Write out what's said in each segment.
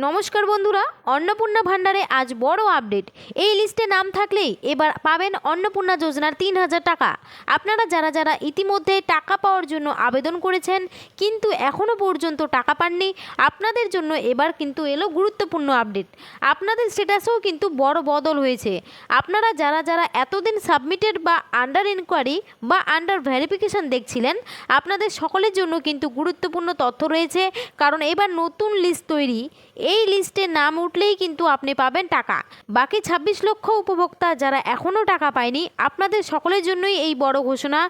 নমস্কার বন্ধুরা, অন্নপূর্ণা ভান্ডারে আজ বড় আপডেট। এই লিস্টে নাম থাকলেই এবার পাবেন অন্নপূর্ণা যোজনার ৩,০০০ টাকা। আপনারা যারা যারা ইতিমধ্যে টাকা পাওয়ার জন্য আবেদন করেছেন কিন্তু এখনও পর্যন্ত টাকা পাননি, আপনাদের জন্য এবার কিন্তু এলো গুরুত্বপূর্ণ আপডেট। আপনাদের স্ট্যাটাসেও কিন্তু বড় বদল হয়েছে। আপনারা যারা যারা এতদিন সাবমিটেড বা আন্ডার ইনকোয়ারি বা আন্ডার ভেরিফিকেশন দেখছিলেন, আপনাদের সকলের জন্য কিন্তু গুরুত্বপূর্ণ তথ্য রয়েছে, কারণ এবার নতুন লিস্ট তৈরি। এই লিস্টে নাম উঠলেই কিন্তু আপনি পাবেন টাকা। বাকি ২৬ লক্ষ উপভোক্তা যারা এখনও টাকা পায়নি, আপনাদের সকলের জন্যই এই বড় ঘোষণা।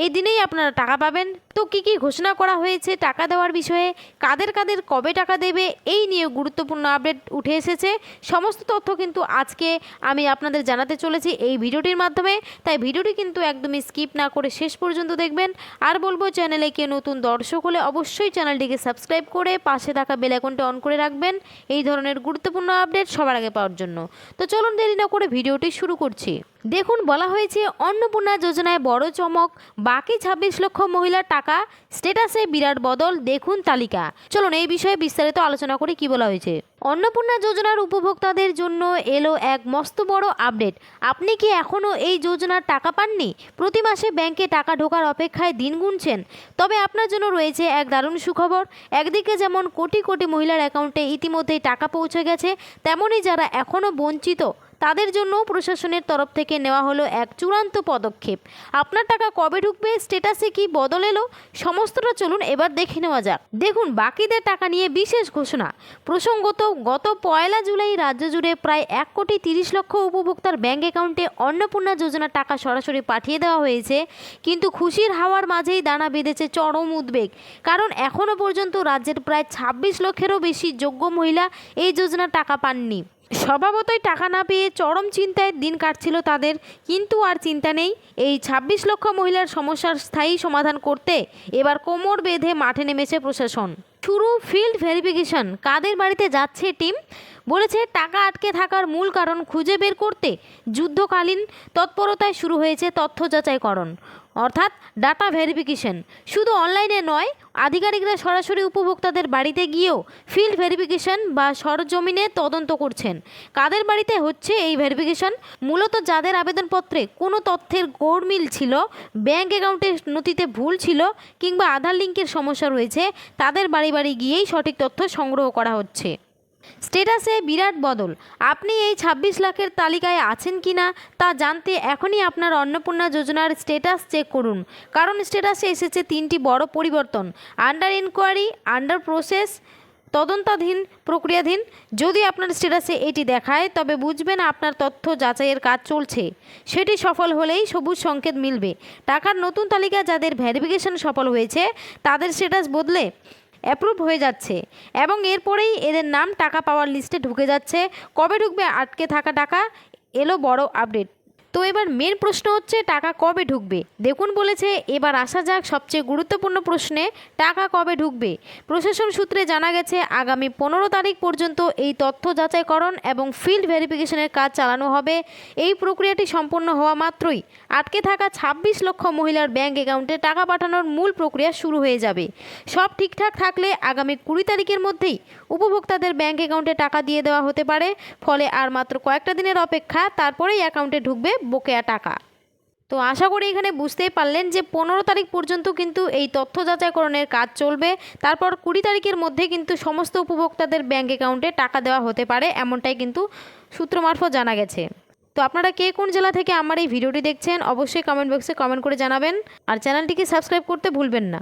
এই দিনেই আপনারা টাকা পাবেন। তো কি কি ঘোষণা করা হয়েছে টাকা দেওয়ার বিষয়ে, কাদের কাদের কবে টাকা দেবে, এই নিয়ে গুরুত্বপূর্ণ আপডেট উঠে এসেছে। সমস্ত তথ্য কিন্তু আজকে আমি আপনাদের জানাতে চলেছি এই ভিডিওটির মাধ্যমে। তাই ভিডিওটি কিন্তু একদমই স্কিপ না করে শেষ পর্যন্ত দেখবেন। আর বলবো, চ্যানেলে কেউ নতুন দর্শক হলে অবশ্যই চ্যানেলটিকে সাবস্ক্রাইব করে পাশে থাকা বেল আইকনটি অন করে রাখবেন এই ধরনের গুরুত্বপূর্ণ আপডেট সবার আগে পাওয়ার জন্য। তো চলুন দেরি না করে ভিডিওটি শুরু করছি। দেখুন, বলা হয়েছে অন্নপূর্ণা যোজনায় বড় চমক, বাকি ২৬ লক্ষ মহিলার টাকা, স্ট্যাটাসে বিরাট বদল। দেখুন তালিকা। চলুন এই বিষয়ে বিস্তারিত আলোচনা করি কি বলা হয়েছে। অন্নপূর্ণা যোজনার উপভোক্তাদের জন্য এলো এক মস্ত বড় আপডেট। আপনি কি এখনও এই যোজনার টাকা পাননি? প্রতি মাসে ব্যাংকে টাকা ঢোকার অপেক্ষায় দিন গুনছেন? তবে আপনার জন্য রয়েছে এক দারুণ সুখবর। একদিকে যেমন কোটি কোটি মহিলার অ্যাকাউন্টে ইতিমধ্যেই টাকা পৌঁছে গেছে, তেমনই যারা এখনও বঞ্চিত তাদের জন্য প্রশাসনের তরফ থেকে নেওয়া হলো এক চূড়ান্ত পদক্ষেপ। আপনার টাকা কবে ঢুকবে, স্ট্যাটাসে কি বদল এলো, সমস্তটা চলুন এবার দেখে নেওয়া যাক। দেখুন, বাকিদের টাকা নিয়ে বিশেষ ঘোষণা। প্রসঙ্গত, গত ১ জুলাই রাজ্য জুড়ে প্রায় ১,৩০,০০,০০০ উপভোক্তার ব্যাঙ্ক অ্যাকাউন্টে অন্নপূর্ণা যোজনার টাকা সরাসরি পাঠিয়ে দেওয়া হয়েছে। কিন্তু খুশির হাওয়ার মাঝেই দানা বেঁধেছে চরম উদ্বেগ, কারণ এখনও পর্যন্ত রাজ্যের প্রায় ২৬ লক্ষেরও বেশি যোগ্য মহিলা এই যোজনার টাকা পাননি। স্বভাবতই টাকা না পেয়ে চরম চিন্তায় দিন কাটছিল তাদের, কিন্তু আর চিন্তা নেই। এই ২৬ লক্ষ মহিলার সমস্যার স্থায়ী সমাধান করতে এবার কোমর বেঁধে মাঠে নেমেছে প্রশাসন। শুরু ফিল্ড ভেরিফিকেশন। কাদের বাড়িতে যাচ্ছে টিম? বলেছে টাকা আটকে থাকার মূল কারণ খুঁজে বের করতে যুদ্ধকালীন তৎপরতায় শুরু হয়েছে তথ্য যাচাইকরণ, অর্থাৎ ডাটা ভেরিফিকেশন। শুধু অনলাইনে নয়, আধিকারিকরা সরাসরি উপভোক্তাদের বাড়িতে গিয়েও ফিল্ড ভেরিফিকেশন বা সরজমিনে তদন্ত করছেন। কাদের বাড়িতে হচ্ছে এই ভেরিফিকেশন? মূলত যাদের আবেদনপত্রে কোনো তথ্যের গোলমিল ছিল, ব্যাংক অ্যাকাউন্টের নথিতে ভুল ছিল কিংবা আধার লিঙ্কের সমস্যা রয়েছে, তাদের বাড়ি বাড়ি গিয়েই সঠিক তথ্য সংগ্রহ করা হচ্ছে। স্ট্যাটাসে বিরাট বদল। আপনি এই ২৬ লাখের তালিকায় আছেন কি না তা জানতে এখনই আপনার অন্নপূর্ণা যোজনার স্ট্যাটাস চেক করুন, কারণ স্ট্যাটাসে এসেছে ৩টি বড় পরিবর্তন: আন্ডার ইনকোয়ারি, আন্ডার প্রসেস, তদন্তাধীন, প্রক্রিয়াধীন। যদি আপনার স্ট্যাটাসে এটি দেখায় তবে বুঝবেন আপনার তথ্য যাচাইয়ের কাজ চলছে। সেটি সফল হলেই সবুজ সংকেত মিলবে। টাকার নতুন তালিকা যাদের ভেরিফিকেশন সফল হয়েছে তাদের স্ট্যাটাস বদলে অ্যাপ্রুভ হয়ে যাচ্ছে এবং এরপরেই এদের নাম টাকা পাওয়ার লিস্টে ঢুকে যাচ্ছে। কবে ঢুকবে আটকে থাকা টাকা, এলো বড় আপডেট। তো এবার মেন প্রশ্ন হচ্ছে টাকা কবে ঢুকবে। দেখুন, বলেছে এবার আসা যাক সবচেয়ে গুরুত্বপূর্ণ প্রশ্নে, টাকা কবে ঢুকবে। প্রশাসন সূত্রে জানা গেছে আগামী ১৫ তারিখ পর্যন্ত এই তথ্য যাচাইকরণ এবং ফিল্ড ভেরিফিকেশনের কাজ চালানো হবে। এই প্রক্রিয়াটি সম্পন্ন হওয়া মাত্রই আটকে থাকা ২৬ লক্ষ মহিলার ব্যাংক অ্যাকাউন্টে টাকা পাঠানোর মূল প্রক্রিয়া শুরু হয়ে যাবে। সব ঠিকঠাক থাকলে আগামী ২০ তারিখের মধ্যেই উপভোক্তাদের ব্যাংক অ্যাকাউন্টে টাকা দিয়ে দেওয়া হতে পারে। ফলে আর মাত্র কয়েকটা দিনের অপেক্ষা, তারপরেই অ্যাকাউন্টে ঢুকবে বকেয়া টাকা। তো আশা করি এখানে বুঝতেই পারলেন যে ১৫ তারিখ পর্যন্ত কিন্তু এই তথ্য যাচাইকরণের কাজ চলবে। তারপর ২০ তারিখের মধ্যে কিন্তু সমস্ত উপভোক্তাদের ব্যাংক অ্যাকাউন্টে টাকা দেওয়া হতে পারে, এমনটাই কিন্তু সূত্র মারফত জানা গেছে। তো আপনারা কে কোন জেলা থেকে আমার এই ভিডিওটি দেখছেন অবশ্যই কমেন্ট বক্সে কমেন্ট করে জানাবেন, আর চ্যানেলটিকে সাবস্ক্রাইব করতে ভুলবেন না।